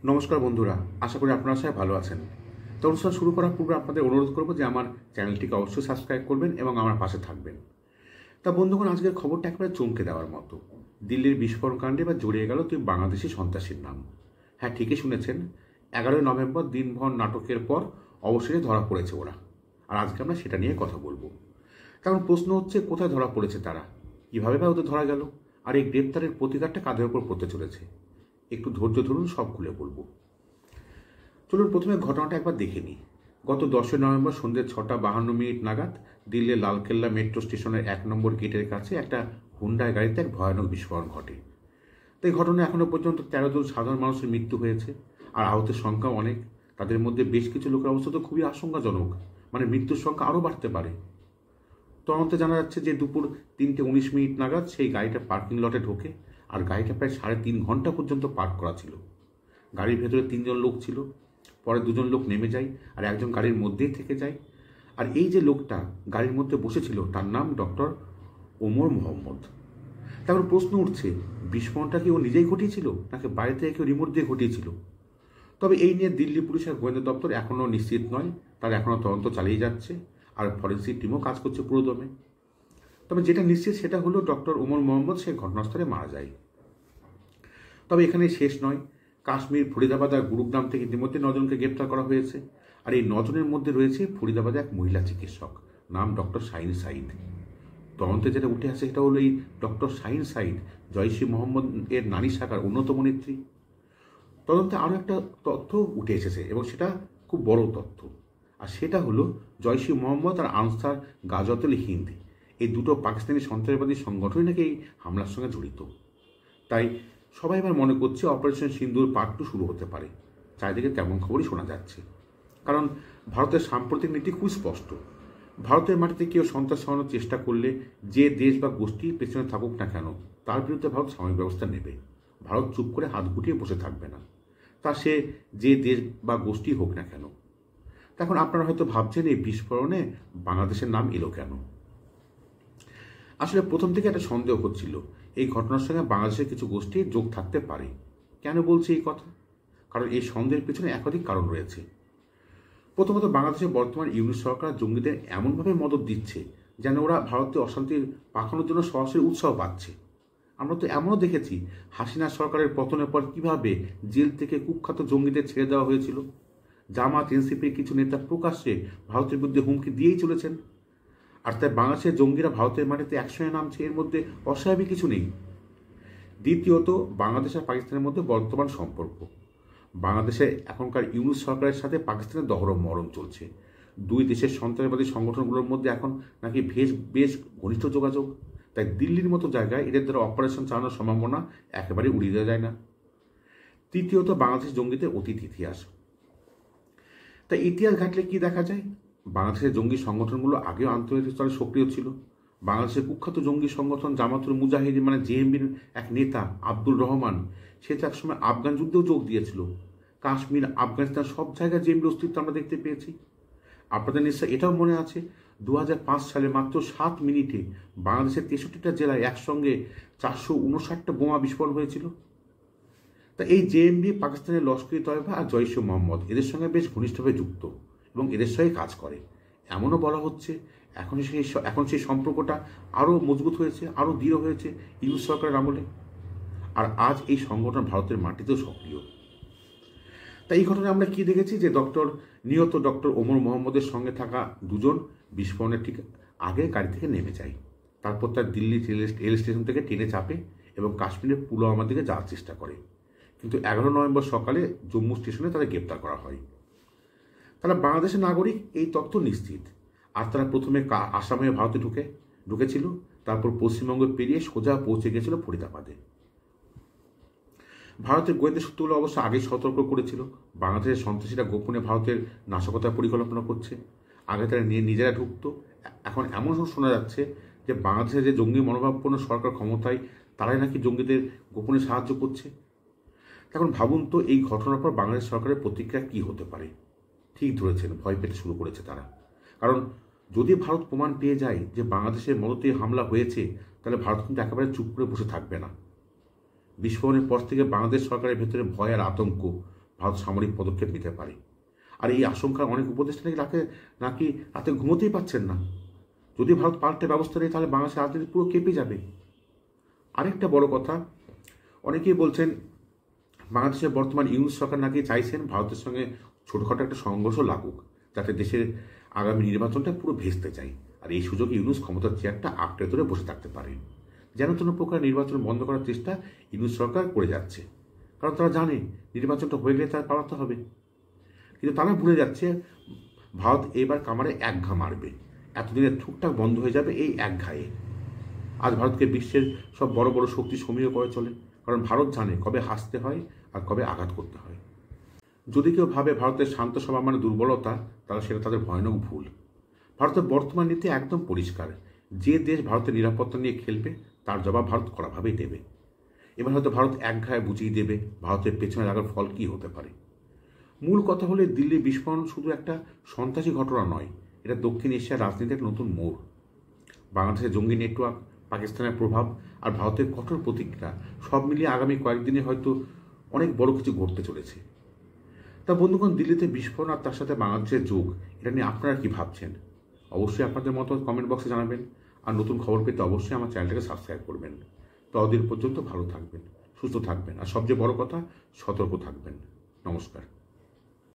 নমস্কার বন্ধুরা, আশা করি আপনারা সবাই ভালো আছেন। তো অনুষ্ঠান শুরু করার পূর্বে আপনাদের অনুরোধ করব যে আমার চ্যানেলটিকে অবশ্যই সাবস্ক্রাইব করবেন এবং আমার পাশে থাকবেন। তা বন্ধুগণ, আজকের খবরটা একেবারে চমকে দেওয়ার মতো। দিল্লির বিস্ফোরণ কাণ্ডে এবার জড়িয়ে গেল দুই বাংলাদেশি সন্ত্রাসীর নাম। হ্যাঁ, ঠিকই শুনেছেন, 11ই নভেম্বর দিনভর নাটকের পর অবশেষে ধরা পড়েছে ওরা। আর আজকে আমরা সেটা নিয়ে কথা বলবো। কারণ প্রশ্ন হচ্ছে, কোথায় ধরা পড়েছে তারা, কীভাবে বা ওদের ধরা গেল, আর এই গ্রেপ্তারের প্রতিকারটা কাদের ওপর পড়তে চলেছে। একটু ধৈর্য ধরুন, সব খুলে বলবো। চলুন প্রথমে ঘটনাটা একবার দেখে নিই। গত 10ই নভেম্বর সন্ধ্যে 6:52 নাগাদ দিল্লির লালকেল্লা মেট্রো স্টেশনের 1 নম্বর গেটের কাছে একটা হুন্ডাই গাড়িতে এক ভয়ানক বিস্ফোরণ ঘটে। তো এই ঘটনায় এখনও পর্যন্ত 13 জন সাধারণ মানুষের মৃত্যু হয়েছে, আর আহতের সংখ্যা অনেক। তাদের মধ্যে বেশ কিছু লোকের অবস্থা তো খুবই আশঙ্কাজনক, মানে মৃত্যুর সংখ্যা আরও বাড়তে পারে। তদন্তে জানা যাচ্ছে যে দুপুর 3:19 নাগাদ সেই গাড়িটা পার্কিং লটে ঢোকে, আর গাড়িটা প্রায় 3.5 ঘন্টা পর্যন্ত পার্ক করা ছিল। গাড়ির ভেতরে 3 জন লোক ছিল, পরে 2জন লোক নেমে যায় আর একজন গাড়ির মধ্যেই থেকে যায়। আর এই যে লোকটা গাড়ির মধ্যে বসেছিল তার নাম ডক্টর ওমর মোহাম্মদ। তারপর প্রশ্ন উঠছে, বিস্ফোরণটা কি ও নিজেই ঘটিয়েছিল নাকি বাইরে থেকে কেউ রিমোট দিয়ে ঘটিয়েছিল? তবে এই নিয়ে দিল্লি পুলিশের গোয়েন্দা দপ্তর এখনও নিশ্চিত নয়, তারা এখনও তদন্ত চালিয়ে যাচ্ছে, আর ফরেন্সিক টিমও কাজ করছে পুরোদমে। তবে যেটা নিশ্চিত সেটা হলো ডক্টর ওমর মোহাম্মদ সেই ঘটনাস্থলে মারা যায়। তবে এখানে শেষ নয়। কাশ্মীর, ফরিদাবাদ আর গুরুগ্রাম থেকে ইতিমধ্যে 9জনকে গ্রেপ্তার করা হয়েছে। আর এই 9জনের মধ্যে রয়েছে ফরিদাবাদে এক মহিলা চিকিৎসক, নাম ডক্টর শাহিন সাইদ। তদন্তে যেটা উঠে আসে সেটা হলো, এই ডক্টর শাহিন সাইদ জয়শী মোহাম্মদ এর নারী শাখার অন্যতম নেত্রী। তদন্তে আরও একটা তথ্য উঠে এসেছে এবং সেটা খুব বড় তথ্য। আর সেটা হলো, জয়শী মোহাম্মদ আর আনসার গাজওয়াতুল হিন্দ, এই দুটো পাকিস্তানি সন্ত্রাসবাদী সংগঠনই নাকি এই হামলার সঙ্গে জড়িত। তাই সবাই এবার মনে করছে অপারেশন সিন্দুর পার্ট 2 শুরু হতে পারে। চারিদিকে তেমন খবরই শোনা যাচ্ছে। কারণ ভারতের সাম্প্রতিক নীতি খুব স্পষ্ট। ভারতের মাটিতে কেউ সন্ত্রাস চালানোর চেষ্টা করলে যে দেশ বা গোষ্ঠী পেছনে থাকুক না কেন, তার বিরুদ্ধে ভারত সাময়িক ব্যবস্থা নেবে। ভারত চুপ করে হাত গুটিয়ে বসে থাকবে না, তা সে যে দেশ বা গোষ্ঠী হোক না কেন। এখন আপনারা হয়তো ভাবছেন, এই বিস্ফোরণে বাংলাদেশের নাম এলো কেন? আসলে প্রথম থেকে একটা সন্দেহ হচ্ছিল, এই ঘটনার সঙ্গে বাংলাদেশের কিছু গোষ্ঠীর যোগ থাকতে পারে। কেন বলছি এই কথা? কারণ এই সন্দেহের পেছনে একাধিক কারণ রয়েছে। প্রথমত, বাংলাদেশের বর্তমান ইউনিট সরকার জঙ্গিদের এমনভাবে মদত দিচ্ছে যেন ওরা ভারতে অশান্তির পাকানোর জন্য সরাসরি উৎসাহ পাচ্ছে। আমরা তো এমনও দেখেছি, হাসিনা সরকারের পতনের পর কিভাবে জেল থেকে কুখ্যাত জঙ্গিদের ছেড়ে দেওয়া হয়েছিল। জামাত, এনসিপির কিছু নেতা প্রকাশ্যে ভারতের বিরুদ্ধে হুমকি দিয়েই চলেছেন। আর তাই বাংলাদেশের জঙ্গিরা ভারতের মাটিতে একসঙ্গে নামছে, এর মধ্যে অস্বাভাবিক কিছু নেই। দ্বিতীয়ত, বাংলাদেশ আর পাকিস্তানের মধ্যে বর্তমান সম্পর্ক। বাংলাদেশে এখনকার ইউনুস সরকারের সাথে পাকিস্তানের দহরম মহরম চলছে। দুই দেশের সন্ত্রাসবাদী সংগঠনগুলোর মধ্যে এখন নাকি বেশ ঘনিষ্ঠ যোগাযোগ। তাই দিল্লির মতো জায়গায় এদের দ্বারা অপারেশন চালানোর সম্ভাবনা একেবারে উড়িয়ে দেওয়া যায় না। তৃতীয়ত, বাংলাদেশ জঙ্গিদের অতীত ইতিহাস। তাই ইতিহাস ঘাটলে কি দেখা যায়? বাংলাদেশের জঙ্গি সংগঠনগুলো আগেও আন্তর্জাতিক স্তরে সক্রিয় ছিল। বাংলাদেশের কুখ্যাত জঙ্গি সংগঠন জামাতুল মুজাহিদিন, মানে জেএমবির এক নেতা আব্দুর রহমান, সে তো একসময় আফগান যুদ্ধেও যোগ দিয়েছিল। কাশ্মীর, আফগানিস্তান সব জায়গায় জেএমবির অস্তিত্ব আমরা দেখতে পেয়েছি। আপনাদের নিশ্চয় এটাও মনে আছে, 2005 সালে মাত্র 7 মিনিটে বাংলাদেশের 63টা জেলায় একসঙ্গে 459টা বোমা বিস্ফোরণ হয়েছিল। তা এই জেএমবি পাকিস্তানের লস্করি তয়বা আর জৈশ মোহাম্মদ এদের সঙ্গে বেশ ঘনিষ্ঠভাবে যুক্ত এবং এদের সঙ্গে কাজ করে। এমনও বলা হচ্ছে এখন সেই সম্পর্কটা আরও মজবুত হয়েছে, আরও দৃঢ় হয়েছে ইউনুস সরকারের আমলে। আর আজ এই সংগঠন ভারতের মাটিতেও সক্রিয়। তাই এই ঘটনায় আমরা কি দেখেছি, যে নিহত ডক্টর ওমর মোহাম্মদের সঙ্গে থাকা 2জন বিস্ফোরণের ঠিক আগে গাড়ি থেকে নেমে যায়। তারপর তার দিল্লি রেল স্টেশন থেকে ট্রেনে চাপে এবং কাশ্মীরের পুলওয়ামার দিকে যাওয়ার চেষ্টা করে। কিন্তু 11 নভেম্বর সকালে জম্মু স্টেশনে তাদের গ্রেপ্তার করা হয়। তারা বাংলাদেশের নাগরিক, এই তথ্য নিশ্চিত। আর তারা প্রথমে আসাম হয়ে ভারতে ঢুকেছিল, তারপর পশ্চিমবঙ্গ পেরিয়ে সোজা পৌঁছে গিয়েছিল ফরিদাবাদে। ভারতের গোয়েন্দা সূত্রগুলো অবশ্য আগেই সতর্ক করেছিল, বাংলাদেশের সন্ত্রাসীরা গোপনে ভারতের নাশকতার পরিকল্পনা করছে। আগে তারা নিজেরা ঢুকতো। এখন এমন শোনা যাচ্ছে যে বাংলাদেশের যে জঙ্গি মনোভাবপূর্ণ সরকার ক্ষমতায়, তারাই নাকি জঙ্গিদের গোপনে সাহায্য করছে। এখন ভাবুন তো, এই ঘটনার পর বাংলাদেশ সরকারের প্রতিক্রিয়া কী হতে পারে? ঠিক ধরেছেন, ভয় পেতে শুরু করেছে তারা। কারণ যদি ভারত প্রমাণ পেয়ে যায় যে বাংলাদেশের মদতে হামলা হয়েছে, তাহলে ভারত কিন্তু একেবারে চুপ করে বসে থাকবে না। বিস্ফোরণের পর থেকে বাংলাদেশ সরকারের ভেতরে ভয় আর আতঙ্ক, ভারত সামরিক পদক্ষেপ নিতে পারে। আর এই আশঙ্কার অনেক উপদেষ্টা নাকি রাতে ঘুমোতেই পাচ্ছেন না। যদি ভারত পাল্টে ব্যবস্থা নেয় তাহলে বাংলাদেশের রাজনীতি পুরো কেঁপে যাবে। আরেকটা বড় কথা, অনেকেই বলছেন বাংলাদেশের বর্তমান ইউনূস সরকার নাকি চাইছেন ভারতের সঙ্গে ছোটোখাটো একটা সংঘর্ষ লাগুক, যাতে দেশের আগামী নির্বাচনটা পুরো ভেস্তে যায়। আর এই সুযোগে ইউনূস ক্ষমতার চেয়ারটা আঁকড়ে ধরে বসে থাকতে পারে। যেন কোনো প্রকার নির্বাচন বন্ধ করার চেষ্টা ইউনূস সরকার করে যাচ্ছে, কারণ তারা জানে নির্বাচনটা হয়ে গেলে তার পালাতে হবে। কিন্তু তারা ভুলে যাচ্ছে ভারত এবার কামারে এক ঘা মারবে, এতদিনের ঠুকটাক বন্ধ হয়ে যাবে এই এক ঘায়ে। আজ ভারতকে বিশ্বের সব বড় বড় শক্তি সমীহ করে চলে, কারণ ভারত জানে কবে হাসতে হয় আর কবে আঘাত করতে হয়। যদি কেউ ভাবে ভারতের শান্ত স্বভাব মানে দুর্বলতা, তাহলে সেটা তাদের ভয়ানক ভুল। ভারতের বর্তমান নীতি একদম পরিষ্কার, যে দেশ ভারতের নিরাপত্তা নিয়ে খেলবে তার জবাব ভারত কড়াভাবেই দেবে। এবার হয়তো ভারত এক ঘায়ে বুঝিয়ে দেবে ভারতের পেছনে লাগার ফল কী হতে পারে। মূল কথা হলে দিল্লি বিস্ফোরণ শুধু একটা সন্ত্রাসী ঘটনা নয়, এটা দক্ষিণ এশিয়ার রাজনীতির এক নতুন মোড়। বাংলাদেশের জঙ্গি নেটওয়ার্ক, পাকিস্তানের প্রভাব আর ভারতের কঠোর প্রতিক্রিয়া সব মিলিয়ে আগামী কয়েকদিনে হয়তো অনেক বড় কিছু ঘটতে চলেছে। তা বন্ধুগণ, দিল্লিতে বিস্ফোরণ আর তার সাথে বাংলাদেশের যোগ, এটা নিয়ে আপনারা কি ভাবছেন? অবশ্যই আপনাদের মতো কমেন্ট বক্সে জানাবেন। আর নতুন খবর পেতে অবশ্যই আমার চ্যানেলটাকে সাবস্ক্রাইব করবেন। ততদিন পর্যন্ত ভালো থাকবেন, সুস্থ থাকবেন, আর সবচেয়ে বড় কথা, সতর্ক থাকবেন। নমস্কার।